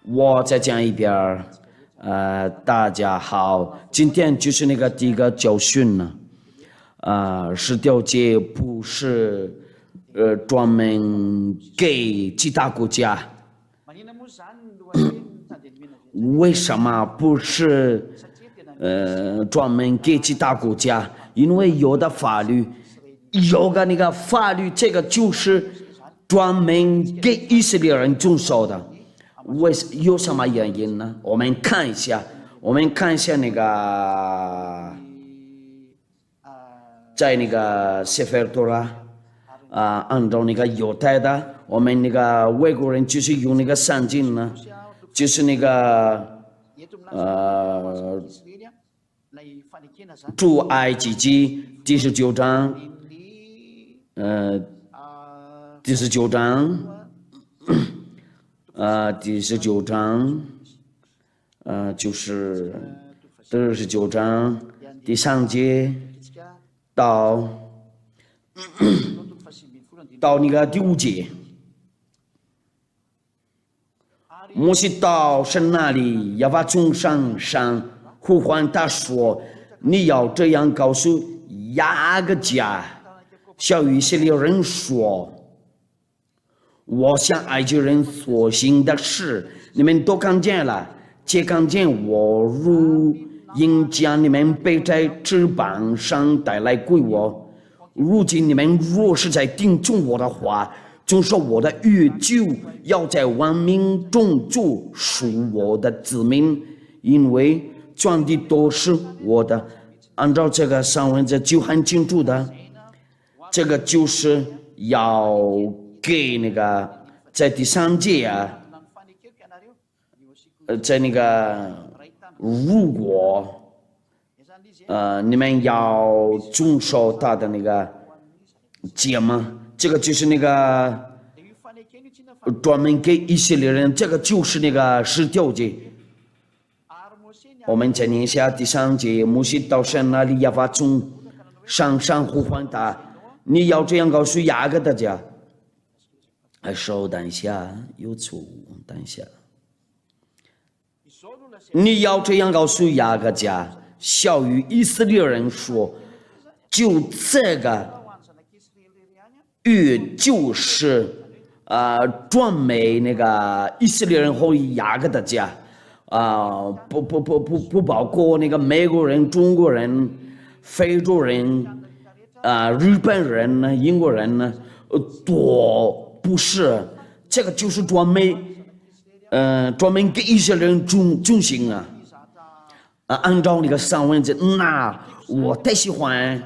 我再讲一遍大家好，今天就是那个第一个教训呢，十条诫不是专门给其他国家，为什么不是专门给其他国家？因为有的法律，有个那个法律，这个就是专门给以色列人遵守的。有什么原因呢？我们看一下那个，在那个谢菲尔多拉按照那个犹太的，我们那个外国人就是用那个圣经呢，就是那个出埃及记第19章，第19章。第19章，就是第19章第3节到那个第5节，摩西到神那里，耶和华从上呼唤他说：“你要这样告诉雅各家，小以色列人说。”我向埃及人所行的事，你们都看见了，且看见我如鹰将你们背在翅膀上带来归我。如今你们若是在听从我的话，遵守我的约，就要在万民中做属我的子民，因为全地都是我的。按照这个上文这就很清楚的，这个就是要给那个在第3节在那个如果你们要遵守他的那个诫嘛，这个就是那个专门给以色列人，这个就是那个10条诫。我们再念一下第3节，摩西到神那里，耶和华从上呼唤他，你要这样告诉雅各的家。等一下，有错误，等一下。你要这样告诉雅各家，小于以色列人说，就这个约就是专门那个以色列人和雅各的家不包括那个美国人、中国人、非洲人日本人呢、英国人呢，多。不是，这个就是专门给一些人遵行按照那个上文字，那我太喜欢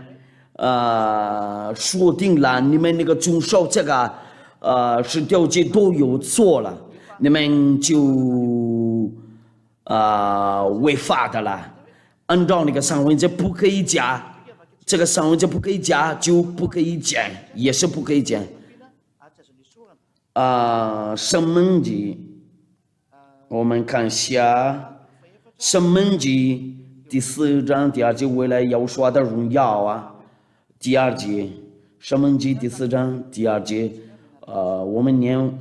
说定了，你们那个遵守这个10条诫都有错了，你们就违法的了。按照那个上文字不可以加，这个上文字不可以加就不可以减，也是不可以减。申命记，我们看一下申命记第4章第2节，为了要说的荣耀第2节，申命记第4章第2节，我们念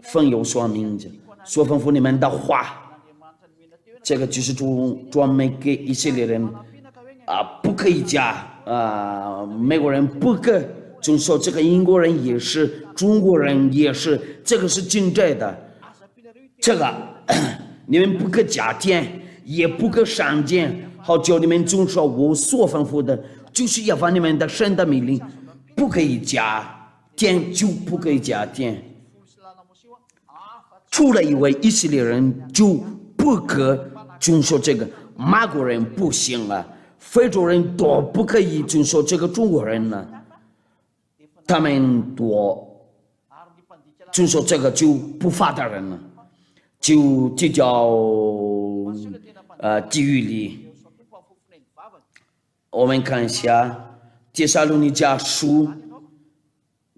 奉有说名字，说吩咐你们的话，这个就是专门给以色列人不可以加美国人不可以。就说这个英国人也是，中国人也是，这个是真正的。这个你们不可加添，也不可删减，好叫你们遵守我所吩咐的，就是要把你们的神的命令，不可以加添，就不可以加添。除了一位以色列人就不可遵守这个，马国人不行了，非洲人都不可以遵守这个，中国人呢？他们多遵守这个就不法的人了，就叫地狱里。我们看一下帖撒罗尼迦书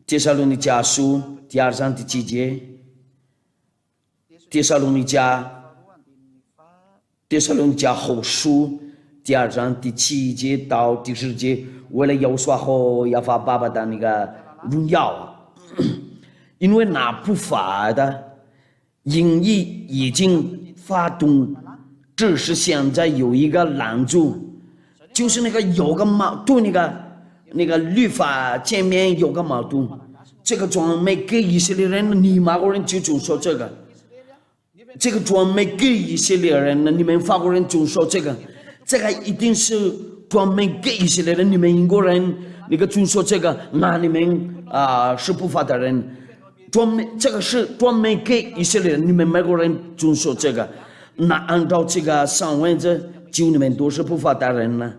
第2章第7节，帖撒罗尼迦后书第2章第7节到第10节，为了要说和耶和华爸爸的那个荣耀因为那不法的营役已经发动，只是现在有一个拦阻，就是那个有个矛盾，那个律法前面有个矛盾，这个专门给以色列人，你马国人就遵守这个。这个专门给以色列人的，你们法国人遵守这个，这个一定是专门给以色列人，你们英国人那个遵守这个，那你们是不法的人，这个是专门给以色列人，你们美国人遵守这个，那按照这个上文这就你们都是不法的人呢。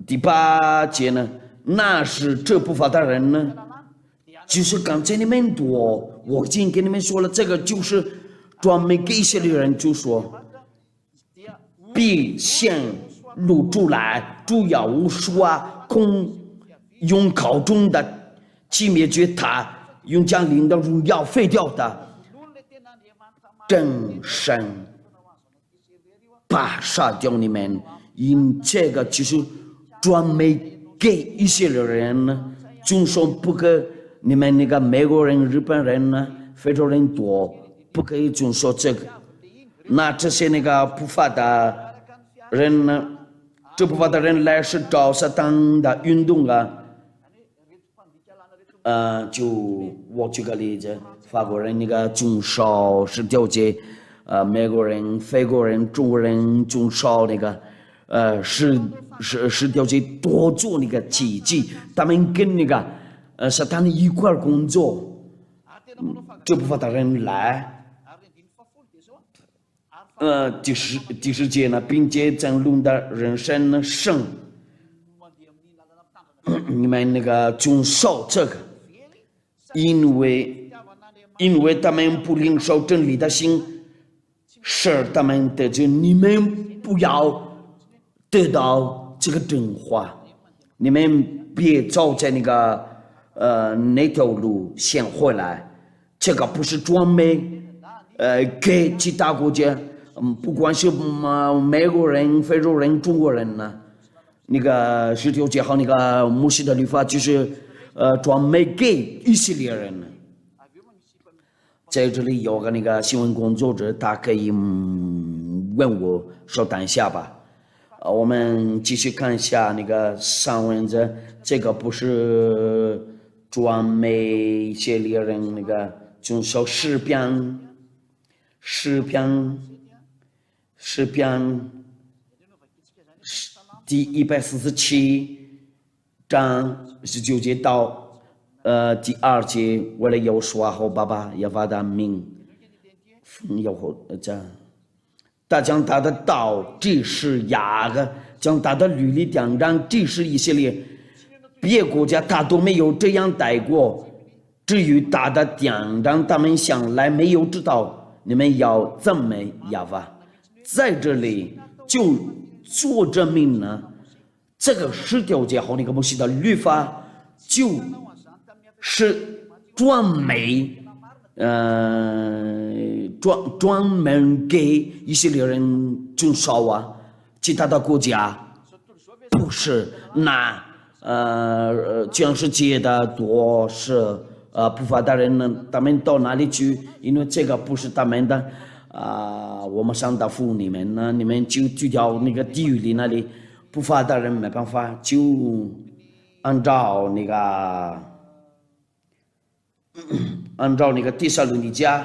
第8节呢，那是这不法的人呢。就是刚才你们多，我已经跟你们说了，这个就是专门给以色列人就说，必显露出来，主要说空用高中的去灭绝他，用将领的荣耀废掉的真神，把杀掉你们，因这个就是专门给以色列人呢，就说不给。你们那个美国人、日本人呢，非洲人多，不可以遵守这个。那这些那个不法的人呢，这不法的人来是找撒旦的运动就我举个例子，法国人那个遵守10条节，美国人、非国人、中国人遵守那个10条节，多做那个奇迹，他们跟那个。撒旦一块工作，这部分的人来，第10节呢，并且争论的人生呢胜，你们那个遵守这个，因为他们不领受真理的心，使他们得救。你们不要得到这个真话，你们别走在那个。那条路先回来，这个不是专门给其他国家，不管是美国人、非洲人、中国人呢，那个10条节和那个摩西的律法就是专门给以色列人呢。在这里有个那个新闻工作者，他可以问我稍等一下吧。我们继续看一下那个上文这个不是。专门以色列人那个遵守诗篇第147章19节到第2节，为了要说好爸爸要把他名要他将他的道指示雅各，将他的律例典章指示以色列。别国家他都没有这样待过，至于他的典章，他们向来没有知道，你们要怎么样吧？在这里就做证明呢，这个10条节和那个摩西的律法，就是专门给以色列人遵守其他的国家不是那。全世界的多是不法的人呢，他们到哪里去？因为这个不是他们的我们上答复你们呢，你们就去掉那个地狱里那里不法的人没办法，就按照那个帖撒罗尼迦，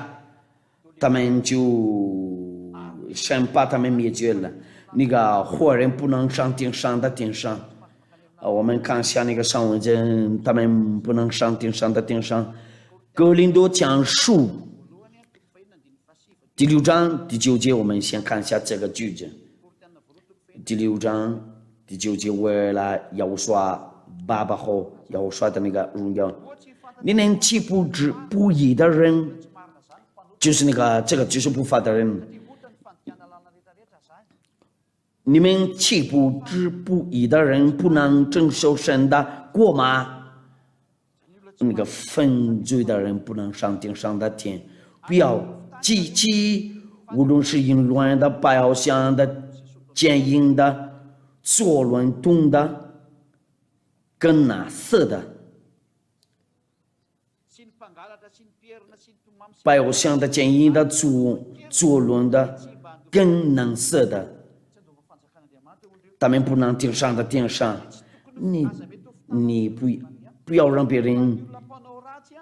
他们就先把他们灭绝了。那个坏人不能上天上的天上。我们看一下那个上文经，他们不能上天上的天上。哥林多讲述第6章第9节，我们先看一下这个句子。第6章第9节，为了要说爸爸和要说的那个荣耀，你能岂不知不义的人，就是这个就是不法的人。你们岂不知不义的人不能承受神的国吗？那个犯罪的人不能上天上的天，不要记起，无论是淫乱的、拜偶像的、奸淫的、作乱动的、跟那色的，把我想的建议的作论的更能色的，他们不能顶上的顶上，你不要让别人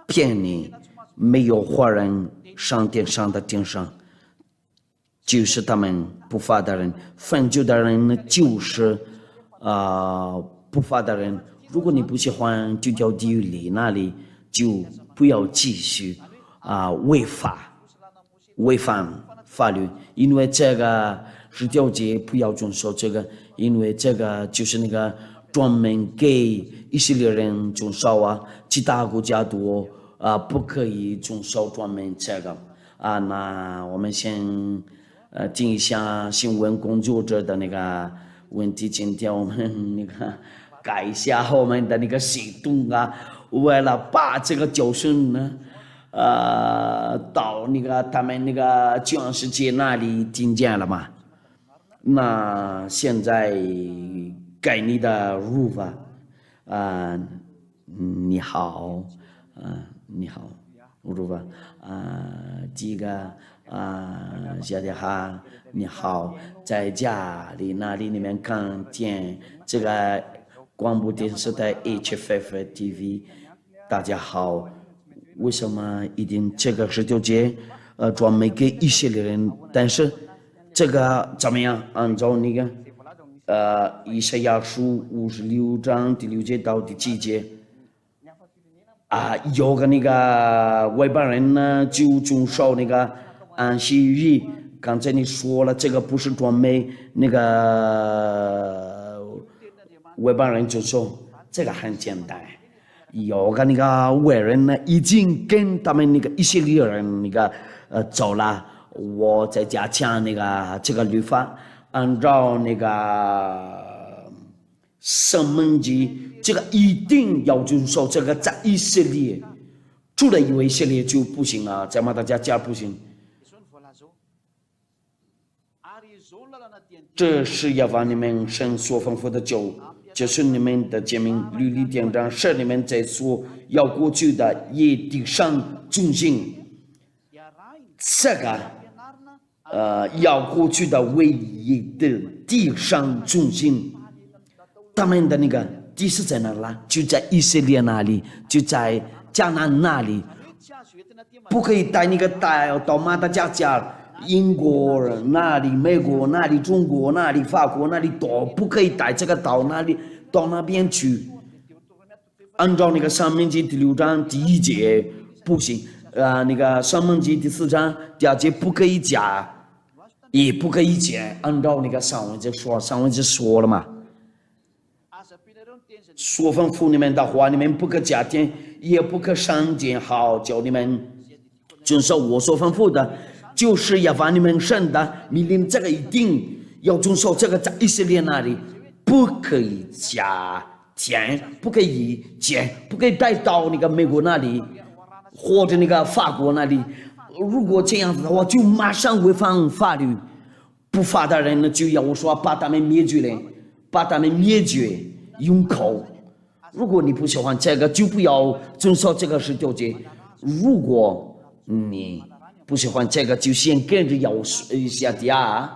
骗你，没有华人上顶上的顶上，就是他们不法的人，犯罪的人呢就是不法的人。如果你不喜欢，就叫地狱里那里，就不要继续违反法律，因为这个是条节不要遵守这个，因为这个就是那个专门给以色列人遵守其他国家都不可以遵守专门这个那我们先听一下新闻工作者的那个问题，今天我们那个改一下我们的那个行动为了把这个教训呢到那个他们那个全世界那里听见了嘛？那现在该你的入法你好你好入法这个小姐哈你好，在家里那里你们看见这个广播电视台 HFF TV， 大家好。为什么一定这个十九节专门给以色列人？但是这个怎么样？按照那个以赛亚书56章第6节到第7节有个那个外邦人呢就遵守那个安息日。刚才你说了，这个不是专门那个外邦人遵守，这个很简单。有个那个外人呢，已经跟他们那个以色列人那个走了。我在家讲那个这个律法，按照那个申命记，这个一定要遵守。这个在以色列，除了以色列就不行在马达加加不行。这是要把你们神所吩咐的酒。就是你们的诫命律例典章，是你们在所要过去的也地上遵行。这个要过去的唯一的地上遵行，他们的那个地是在哪啦？就在以色列那里，就在迦南那里，不可以带那个到马达加加。英国那里、美国那里、中国那里、法国那里都不可以带这个到那边去。按照那个《申命记》第6章第1节不行，那个《申命记》第4章第2节不可以加，也不可以减。按照那个上文就说了嘛，说吩咐你们的话，你们不可加添，也不可删减，好叫你们遵守我所吩咐的。就是要把你们神的命令，这个一定要遵守。这个在以色列那里不可以加添，不可以减，不可以带到那个美国那里或者那个法国那里。如果这样子的话，就马上违反法律。不法的人呢，就要我说把他们灭绝了，把他们灭绝，用口。如果你不喜欢这个，就不要遵守这个19节。如果你不喜欢这个，就先跟着亚迪亚，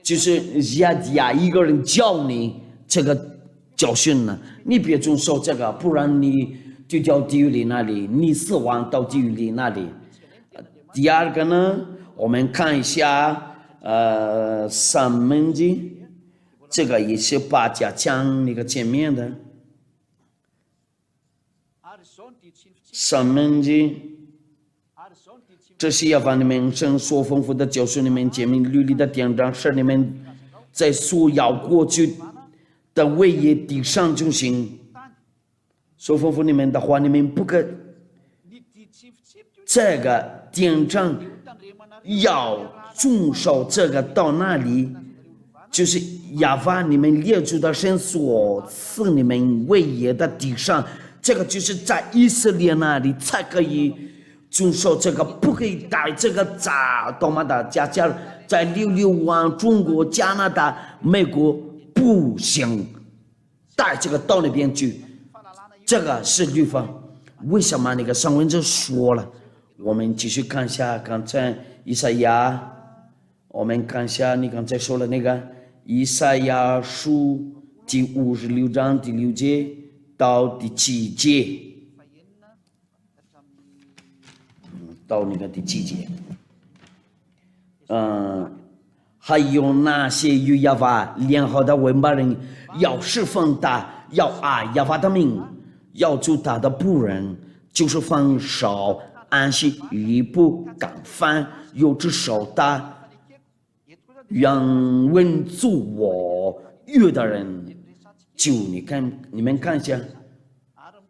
就是亚迪亚一个人教你这个教训呢，你别遵守这个，不然你就到地狱里那里，你死亡到地狱里那里。第二个呢，我们看一下申命记，这个也是把加强那个前面的申命记。这是要把你们神所吩咐的教训你们诫命律例的典章，是你们在所要过去的唯一地上遵行。所吩咐你们的话，你们不可这个典章要遵守。这个到那里就是要把你们列祖的神所赐你们唯一的地上，这个就是在以色列那里才可以遵守。这个不可以带这个到马达加加，在66往中国、加拿大、美国不行，带这个到那边去。这个是律法。为什么那个上文就说了，我们继续看一下刚才以赛亚，我们看一下你刚才说的那个以赛亚书第56章第6节到第7节，到那个第7节，还有那些与亚法联合的文巴人，要侍奉他，要爱亚法的名，要做他的仆人，就是放手安息日不敢犯，有只手他，让稳住我约的人，就你们看一下，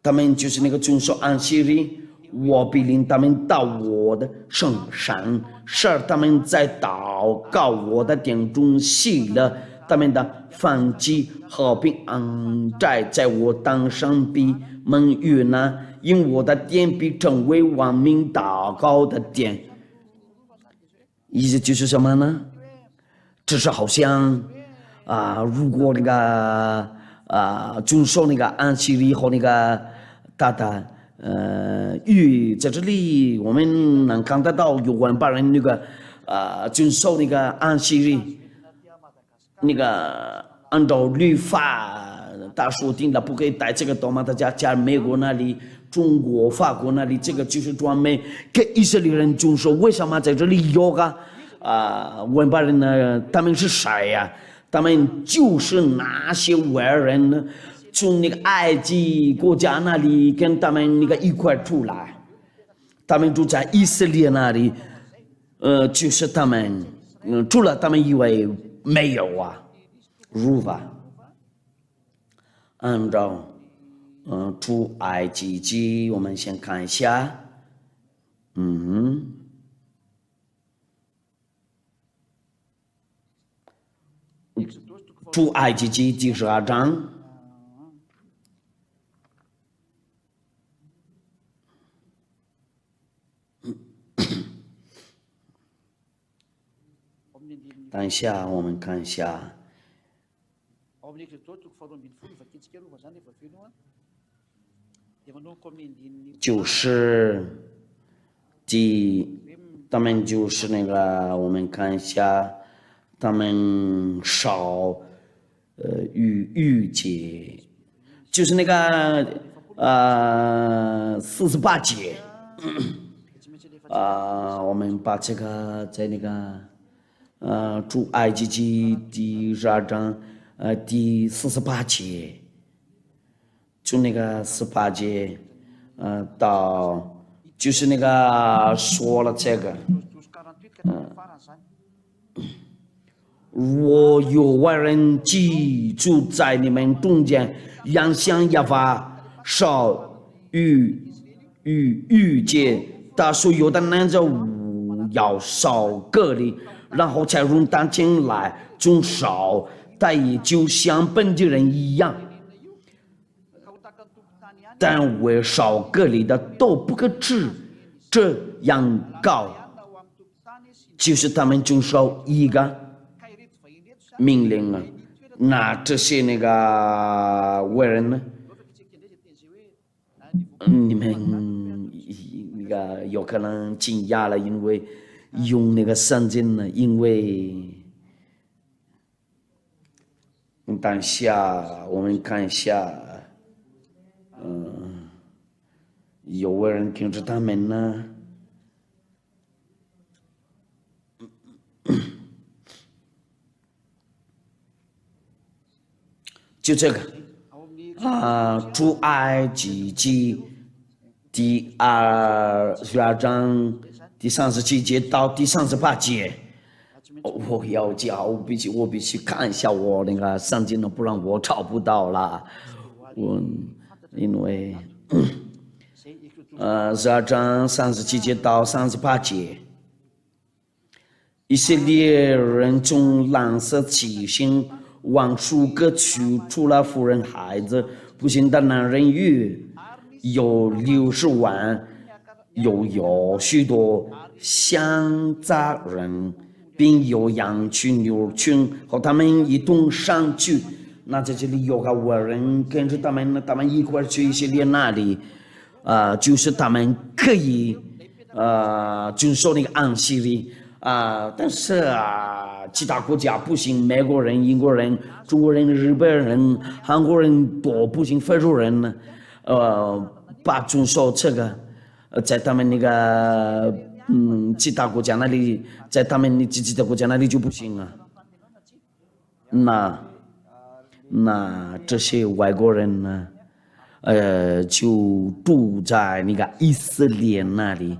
他们就是那个遵守安息日，我必领他们到我的圣山，使他们在祷告我的殿中喜乐，他们的燔祭和平安宅在我当上必蒙悦纳，因我的殿必成为万民祷告的殿。意思就是什么呢？这是好像如果那个遵守那个安息日和那个他的在这里我们能看得到有文巴人那个遵守那个安息日，那个按照律法他说定了不可以带这个到马达加美国那里、中国、法国那里，这个就是专门给以色列人遵守。为什么在这里有个文巴人呢？他们是谁呀？他们就是那些外人呢，从那个埃及国家那里跟他们那个一块出来，他们住在以色列那里，就是他们，除了他们以外没有如法。按照出埃及记，我们先看一下，出埃及记第12章。等一下，我们看一下。就是他们就是那个，我们看一下，他们少逾节，就是那个48节，我们把这个在那个出埃及记第12章第48节，从那个18节到就是那个说了这个，若有外人居住在你们中间，让向亚法少逾节，他所有的男子要少隔离，然后才容他进来遵守，他也就像本地人一样。但为少隔离的都不可吃这样高，就是他们遵守一个命令那这些那个外人呢？你们那个有可能惊讶了，因为用那个圣经呢，因为等下我们看一下。有外人听着他们呢，就这个出埃及记第12章第37节到第38节，我要讲，我必须看一下我那个圣经呢，不然我找不到了。因为12章37节到38节，以色列人从蓝色七星往数各区，除了妇人孩子，不幸的男人有60万，又有许多乡杂人，并有羊群、牛群和他们一同上去。那在这里有个外人跟着他们一块去以色列那里，就是他们可以遵守那个安息日但是其他国家不行，美国人、英国人、中国人、日本人、韩国人都不行，非洲人呢，不遵守这个，在他们那个其他国家那里，在他们其他国家那里就不行啊。那这些外国人呢，就住在那个以色列那里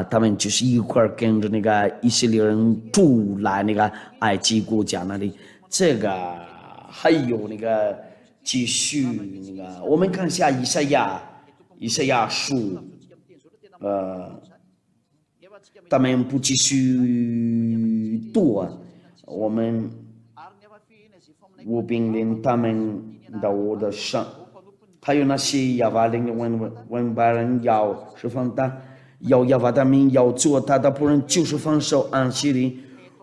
他们就是一块跟着那个以色列人住来那个埃及国家那里。这个还有那个继续那个，我们看一下以赛亚书，他们不继续读我命令他们到我的上，还有那些亚巴令的文巴人要释放他，要亚巴他们要做他的仆人，就是放手安息日。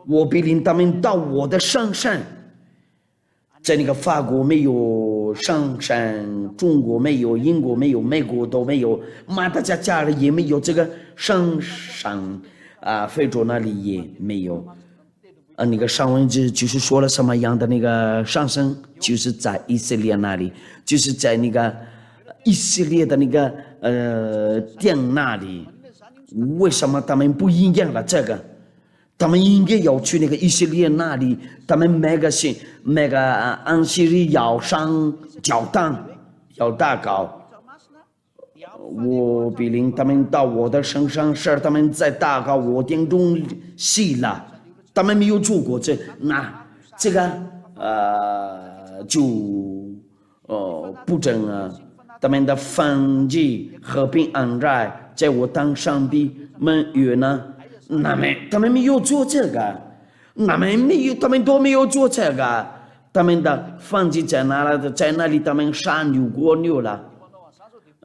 我命令他们到我的上山，在那个法国没有上山，中国没有，英国没有，美国都没有，马达加斯加也没有这个上山非洲那里也没有。那个上文就是说了什么样的那个上升，就是在以色列那里，就是在那个以色列的那个殿那里。为什么他们不应验了这个？他们应该要去那个以色列那里，他们每个安息日要上教堂，要祷告。我命令他们到我的身上，使他们在祷告我殿中喜乐。他们没有做过这个就不正他们的反击和平安在，在我当上帝们约呢，他们没有做这个，他们都没有做这个，他们的反击在哪里？在那里他们杀牛过牛了，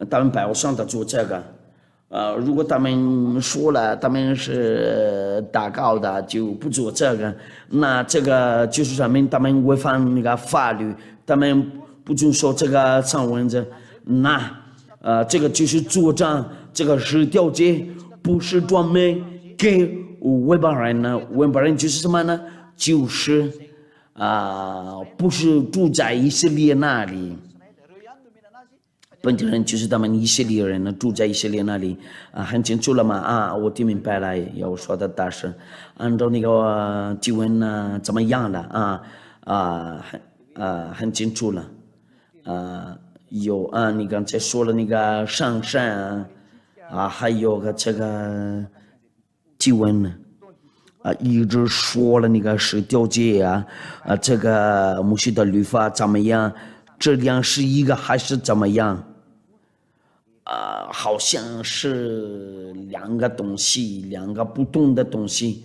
他们拜我上的做这个。如果他们说了他们是祷告的，就不做这个，那这个就是说明他们违反那个法律，他们不遵守这个上文字，这个就是主张这个十条诫不是专门给外邦人呢，外邦人就是什么呢？就是不是住在以色列那里。本地人就是他们以色列人呢，住在以色列那里很清楚了吗？我听明白了，要说的大声，按照那个经文呢怎么样了很清楚了有你刚才说了那个上山还有个这个经文呢一直说了那个十条诫这个摩西的律法怎么样？这样是一个还是怎么样？好像是两个东西，两个不同的东西。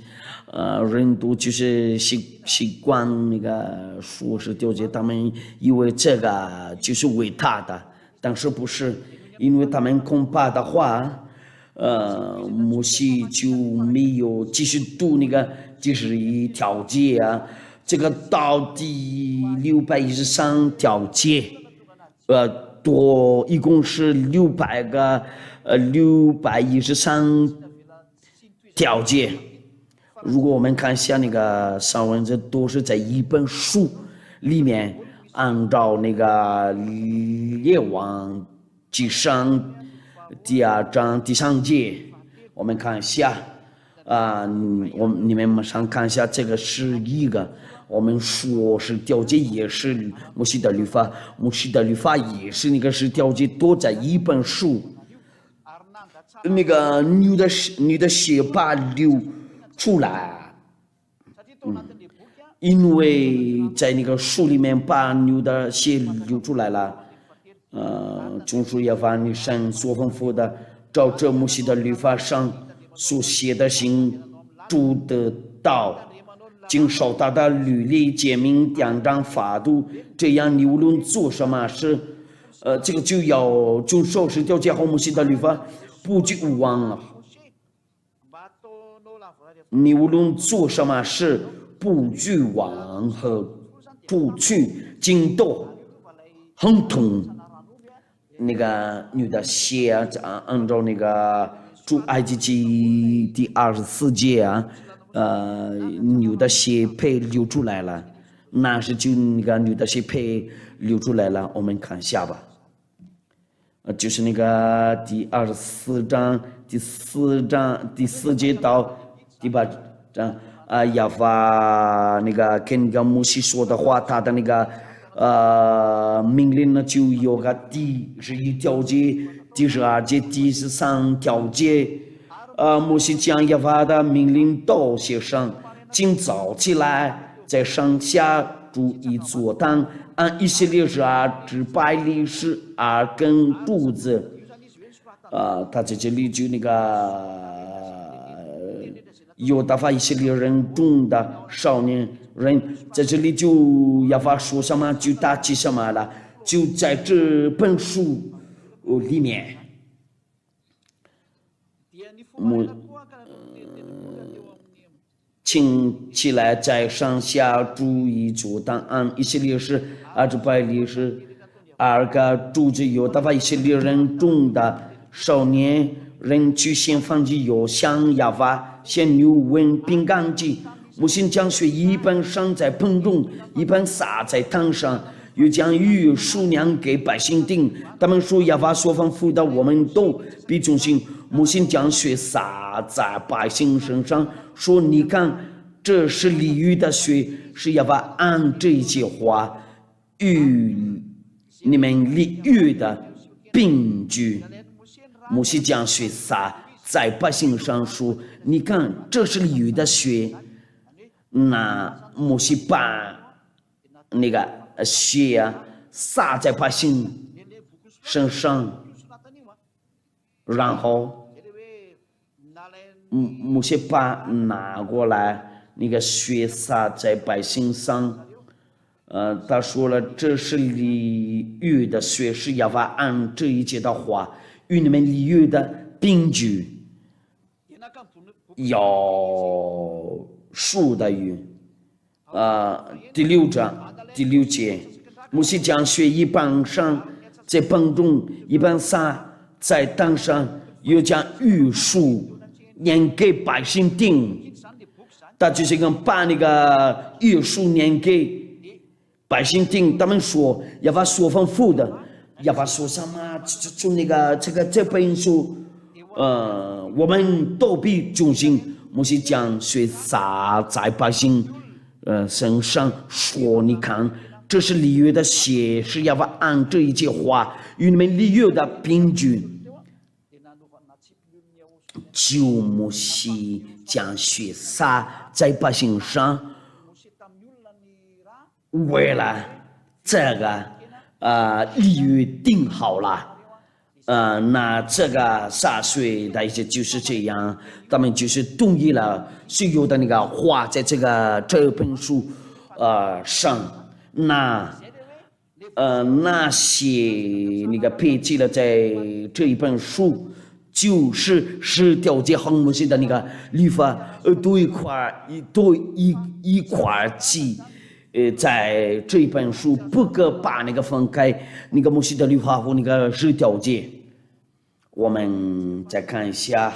人都就是习惯那个说是条诫，他们以为这个就是伟大的，但是不是，因为他们恐怕的话，摩西就没有继续读那个91条诫这个到底613条诫，多一共是613条诫。如果我们看一下那个上文，这都是在一本书里面，按照那个列王纪上第2章第3节，我们看一下你们马上看一下，这个是一个。我们说是条诫也是摩西的律法，摩西的律法也是那个是条诫，都在一本书。那个女的血把流出来，因为在那个书里面把牛的血流出来了。中书耶和华你神所吩咐的，照着摩西的律法上所写的行，主的道。经守他的律例诫命典章法度，这样你无论做什么事，这个就要遵守十条诫和摩西的律法，不惧王。你无论做什么事，不惧王和不去惊动，很痛。那个女的血按照那个出埃及记第24节啊，牛的血配流出来了，那是就那个牛的血配流出来了，我们看一下吧。就是那个第24章第4节到第8章亚法那个跟那个摩西说的话，他的那个命令呢，就有个第11条节、第12节、第13条节。摩西将亚法的命令都写上，今早起来，在上下筑一座坛，按以色列支派历史2根柱子。他在这里就那个犹大法以色列人中的少年人，在这里就亚法说什么就打起什么了，就在这本书里面。请起来，在上下筑一座坛，按以色列支派历史2个柱子，犹大法以色列人中的少年人去献燔祭，又向亚法献牛纹饼干祭。摩西将血一半洒在盆中，一半洒在坛上，又将鱼数量给百姓定。他们说亚法所吩咐的，我们都必遵行。摩西将血洒在百姓身上，说：“你看，这是立约的血，是亚法按这一切话与你们立约的凭据。”摩西将血洒在百姓上，说：“你看，这是立约的血。”那摩西把那个血洒在百姓身上，然后摩西把拿过来，那个血洒在百姓上。他说了，这是立约的血，是亚法按这一切的话与你们立约的凭据。有数的约。第6章第6节，摩西将血一半洒在盆中，一半洒在坛上，又将约数念给百姓听。他就是把那个约数念给百姓听。他们说亚法所吩咐的，亚法说什么就那个这本书，我们都必遵行。摩西将血洒在百姓身上，说：“你看，这是立约的血，是亚法按这一切话与你们立约的凭据。”就摩西将血洒在百姓上，为了这个立约定好了。那这个洒水的意思就是这样，他们就是同意了所有的那个话在这本书上。那些那个配记了在这一本书，就是10条节和摩西的那个律法都一块记。在这一本书不可把那个分开，那个摩西的律法和那个10条节。我们再看一下，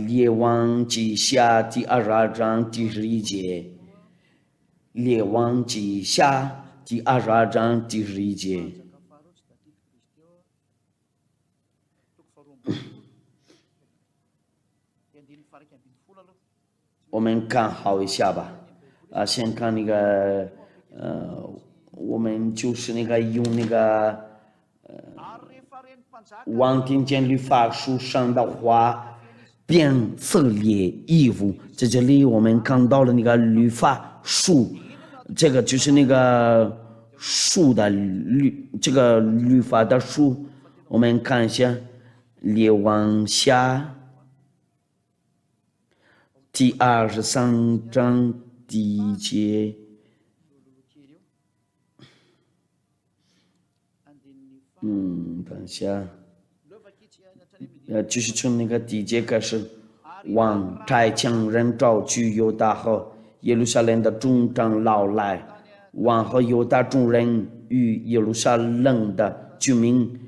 列王记下第22章第11节，列王记下第22章第11节。我们看好一下吧。先看那个我们就是那个用那个王庭间律法书上的话变色列衣服。在这里我们看到了那个律法书，这个就是那个书的这个律法的书。我们看一下列王下第23章第1节。等一下，就是从那个第1节开始，王差将人召去犹大和耶路撒冷的众长老来，王和犹大众人与耶路撒冷的居民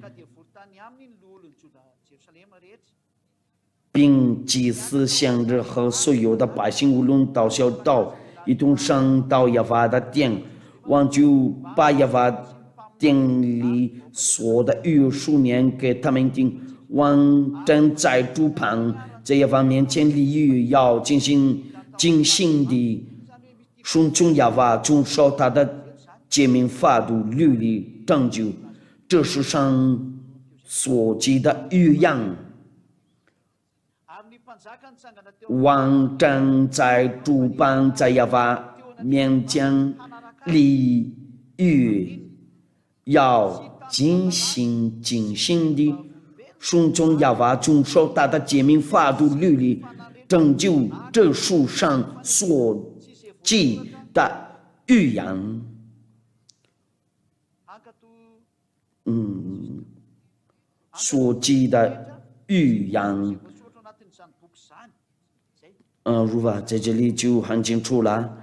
并祭司、先知和所有的百姓，无论大小道，一同上到耶和华的殿，王就把耶和华殿里所的约书念给他们听。王正在主旁，在耶和华面前立约，要进行的顺从耶和华，遵守他的诫命、法度、律例、拯救。这世上所记的约样。王正在主旁，在耶和华面前立约，要尽心的顺从耶和华，遵守他的诫命、法度、律例，拯救这书上所记的预言。所记的预言。如果在这里就很清楚了。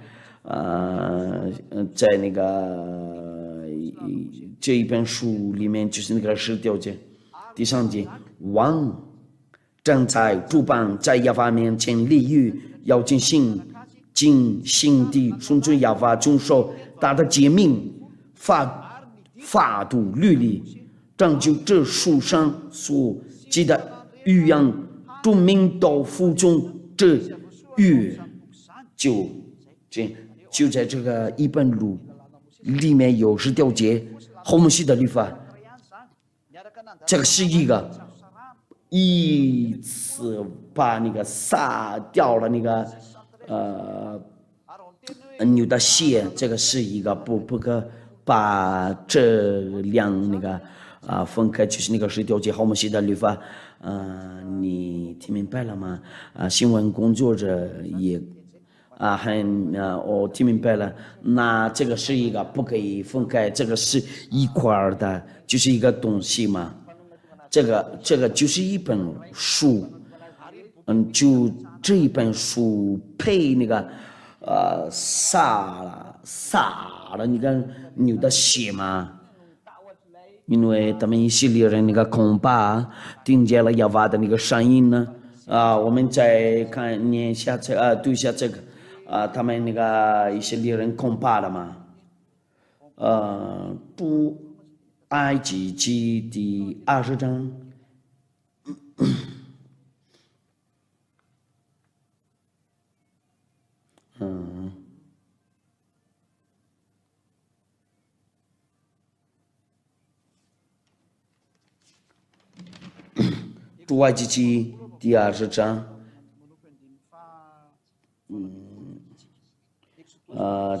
在那个这一本书里面，就是那个10条节，第3节，王正在主旁，在耶和华面前立约，要尽心地顺从耶和华，遵守他的诫命、法度、律例，拯救这书上所记的预言，众民都服从这约。就在这个一本录里面有10条节，后面的律法，这个是一次把那个杀掉了那个牛的血，这个是一个不可把这两那个分开，就是那个10条节后面的律法。你听明白了吗？新闻工作者也我听明白了。那这个是一个不可以分开，这个是一块的，就是一个东西嘛。这个就是一本书，就这一本书配那个撒了那个牛的血嘛。因为他们以色列人那个恐怕听见了耶和华的那个声音呢。我们再念一下读一下这个。他们那个以色列人恐怕了嘛？出埃及记第20章。出埃及记第20章。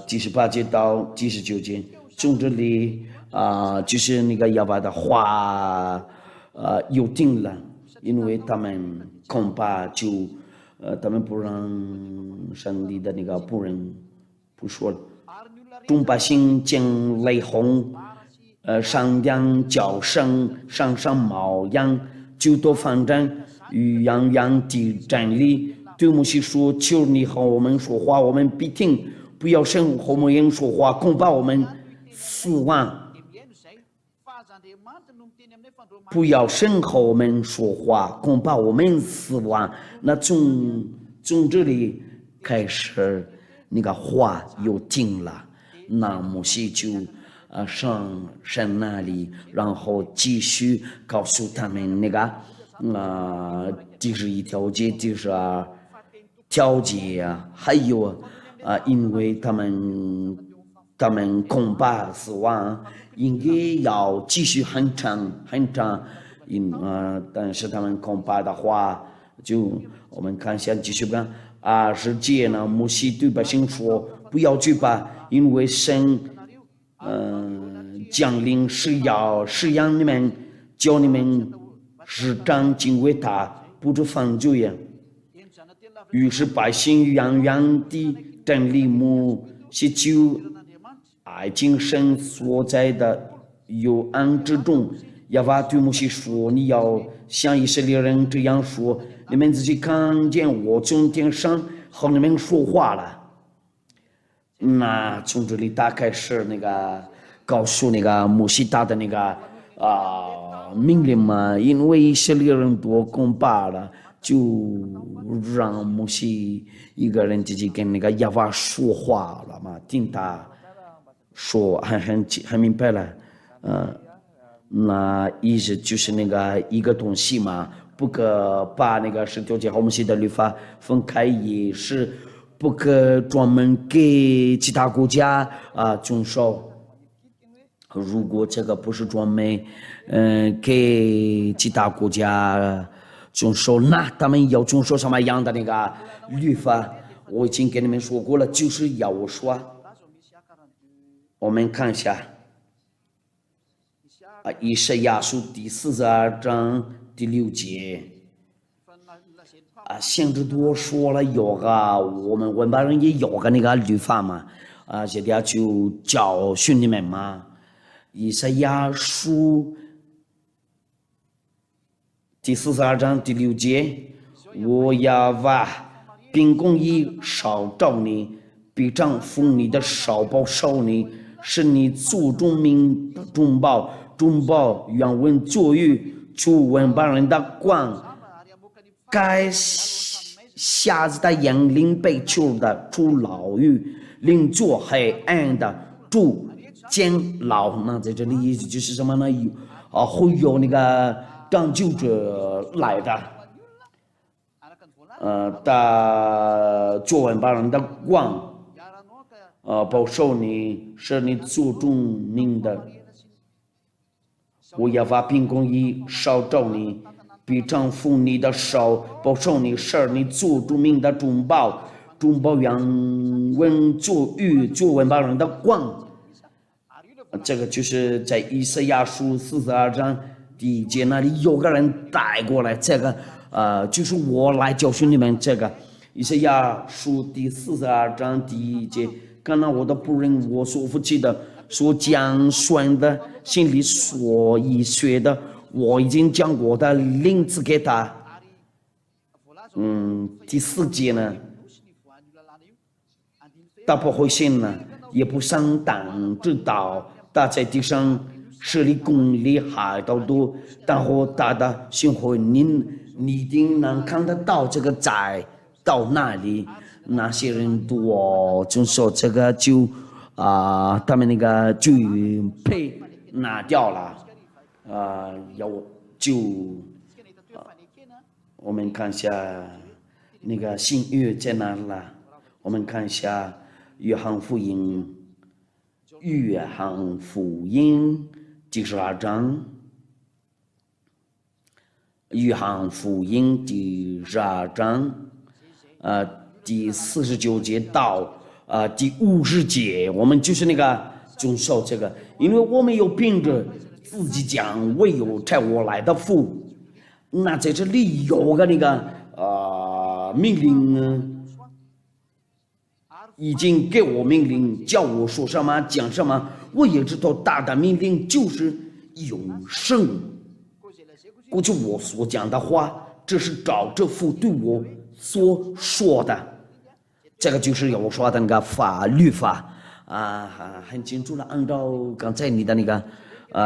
第18节到第19节，从这里就是那个耶和华的话有定了，因为他们恐怕他们不让上帝的那个仆人不说了。众百姓见雷轰，山羊叫声，山上毛羊，就都反战，与洋地站立，对摩西说：“求你和我们说话，我们必听。不要和我们说话，恐怕我们死亡。不要和我们说话，恐怕我们死亡。”那从这里开始，那个话又停了。那摩西就上神那里，然后继续告诉他们那个第11条节、第12条节还有因为他们恐怕死亡，应该要继续很长，但是他们恐怕的话，就我们看一下继续看20节呢。摩西对百姓说：“不要惧怕，因为神将领是要试验你们，叫你们时常敬畏他，不致犯罪。”于是百姓洋地站立，摩西就爱敬神所在的幽暗之中。耶和华对摩西说：“你要向以色列人这样说，你们自己看见我从天上和你们说话了。”那从这里大概是那个告诉那个摩西他的那个命令嘛，因为以色列人多恐怕了，就让摩西一个人自己跟那个亚娃说话了嘛，听他说很明白了，那意思就是那个一个东西嘛，不可把那个十条诫和摩西的律法分开，也是不可专门给其他国家遵守。如果这个不是专门给其他国家遵守，那他们要遵守什么样的那个律法？我已经跟你们说过了，就是要我说。我们看一下以赛亚书第42章第6节先知多说了有个我们文班人也有个那个律法嘛，这点就教训你们嘛。以赛亚书第42章第6节，我要把秉公义烧照你，必丈夫你的手保守你，是你祖宗民的中保。中保原文作语主文班人的光，该瞎子的眼灵被囚的出牢狱，领作黑暗的主监牢。那在这里意思就是什么呢？会有那个拯救者来的，作文班人的光，保守你，是你祖宗民的。我要把秉公义烧照你，必丈夫你的手，保守你，是你祖宗民的中保。中保原文作语作文班人的光，这个就是在以赛亚书42章第1节那里有个人带过来，这个就是我来教训你们这个以赛亚书第42章第1节，刚刚我的仆人我所服侍的所讲算的心里所已学的，我已经将我的灵赐给他。第4节呢，他不会信呢，也不上当知道他在地上设立公理海盗多，但和他的生活你一定能看得到这个在到那里，那些人多遵守这个就他们那个就被拿掉了，我们看一下那个新约在哪了？我们看一下约翰福音第12章，约翰福音第12章，第49节到第50节，我们就是那个遵守这个，因为我们有凭着自己讲，唯有差我来的父。那在这里有个那个命令呢，已经给我命令，叫我说什么讲什么，我也知道大的命令就是永生。过去我所讲的话，这是照着父对我所说的。这个就是我说的那个律法很清楚了。按照刚才你的那个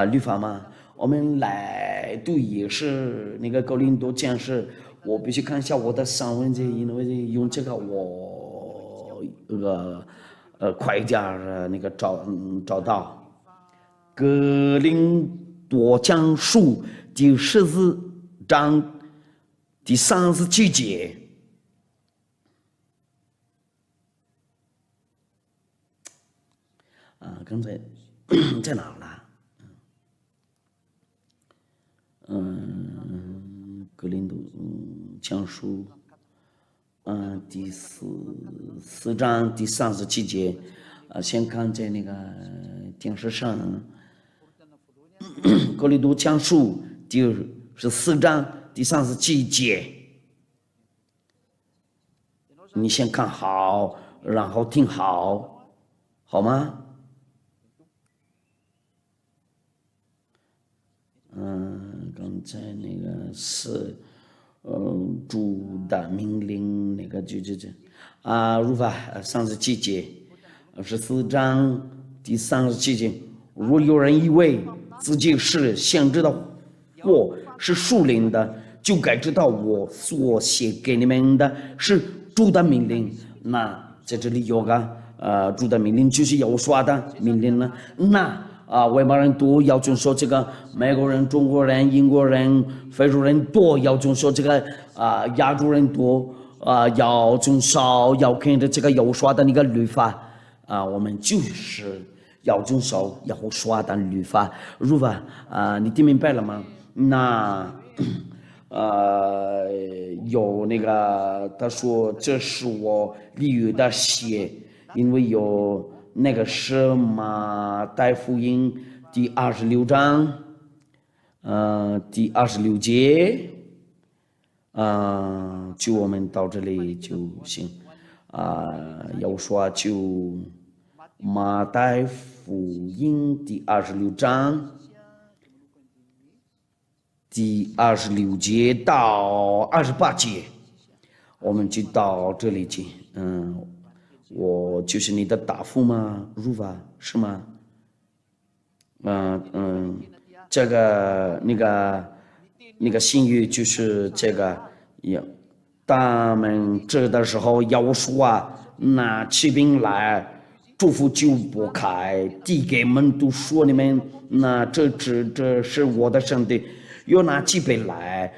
律法嘛，我们来读也是那个哥林多前书，我必须看一下我的上文这，因为用这个我快一点那个找到哥林多前书第14章第37节。刚才在哪了？格林多前书，第4章第37节，先看在那个电视上，格林多前书第14章第37节，你先看好，然后听好，好吗？刚才那个是主的命令，那个就如法37节，14章第37节，如有人以为自己是先知的或是属灵的，就该知道我所写给你们的是主的命令。那在这里有个主的命令就是要说的命令呢。那外邦人都要遵守这个，美国人、中国人、英国人、非洲人都要遵守这个亚洲人都要遵守要跟着这个要说的那个律法我们就是要遵守要说的律法。如果你听明白了吗？那有那个他说这是我立约的血，因为有那个是马太福音第26章第26节就我们到这里就行要说就马太福音第26章第26节到28节，我们就到这里去。我就是你的答复吗？如法是吗？这个那个信约就是这个，他们这的时候要说拿起兵来，祝福就不开，递给门徒说你们，那这是我的身体。又拿几杯来，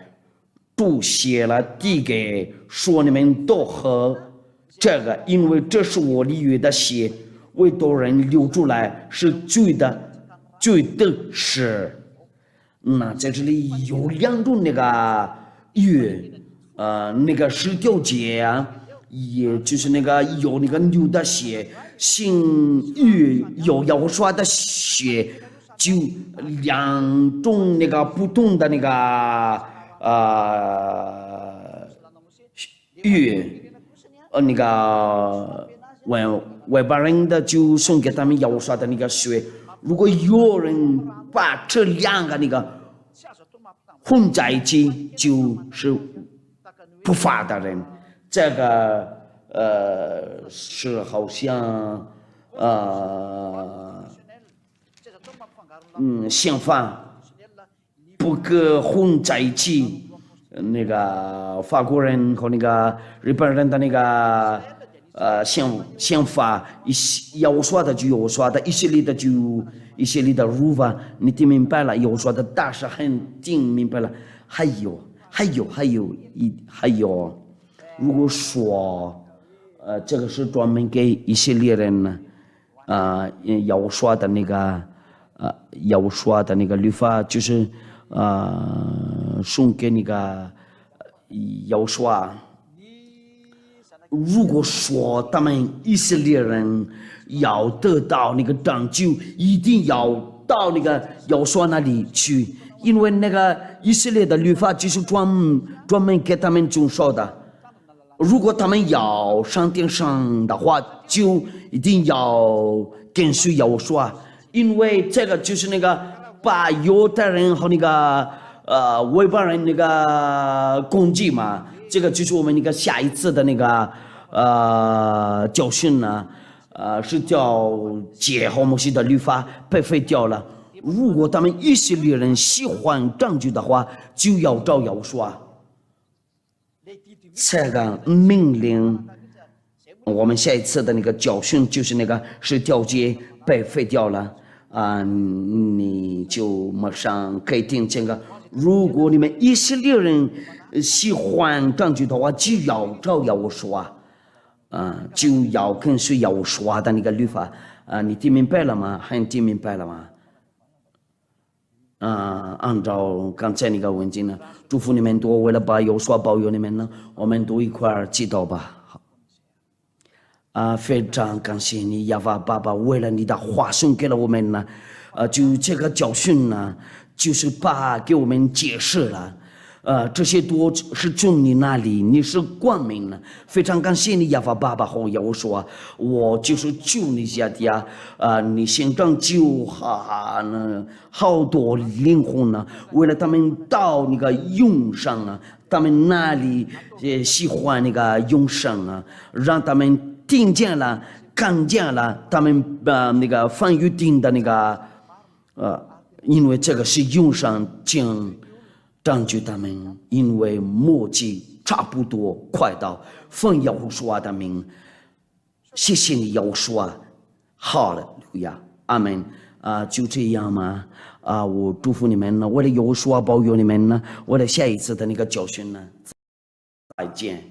注写了递给说你们都喝这个，因为这是我立约的血，为多人流出来是罪的事。那在这里有2种那个约，那个10条节也就是那个有那个流的血，信约有要说的血。就2种那个不同的那个那个外邦人的就送给他们要说的那个血。如果有人把这2个那个混在一起，就是不法的人。这个是好像宪法不可混在一起。那个法国人和那个日本人的那个宪法，要说的就要说的，以色列的就以色列的如法，你听明白了？要说的大是很听明白了。还有，如果说这个是专门给以色列人呢，要说的那个。要说的那个律法就是送给那个要说，如果说他们以色列人要得到那个拯救，一定要到那个要说那里去，因为那个以色列的律法就是专门给他们遵守的。如果他们要上天上的话，就一定要跟随要说。因为这个就是那个把犹太人和那个外邦人那个攻击嘛，这个就是我们那个下一次的那个教训呢，是叫解和摩西的律法被废掉了。如果他们以色列人喜欢证据的话，就要照要说。这个命令，我们下一次的那个教训就是那个是条节被废掉了。你就马上可以听这个。如果你们以色列人喜欢证据的话，就要照要说，就要跟随要说的那个律法。你听明白了吗？还听明白了吗？按照刚才那个文件呢，祝福你们多，为了把有说保佑你们呢，我们都一块儿祈祷吧。非常感谢你，亚法爸爸，为了你的话送给了我们呢，就这个教训呢，就是给我们解释了，这些都是从你那里，你是光明的，非常感谢你，亚法爸爸和我说，我就是救你家的你先拯救好多灵魂呢，为了他们到那个永生啊，他们那里喜欢那个永生啊，让他们听见了，看见了，他们那个翻预定的那个因为这个是永生占据他们，因为末季差不多快到。奉耶和华的名，谢谢你耶和华，哈利路亚，阿门。就这样吗？我祝福你们呢，我的耶和华保佑你们呢，我的下一次的那个教训呢，再见。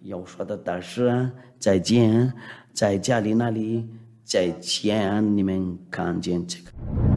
耶和华的大师，再见，在家里那里再见，你们看见这个。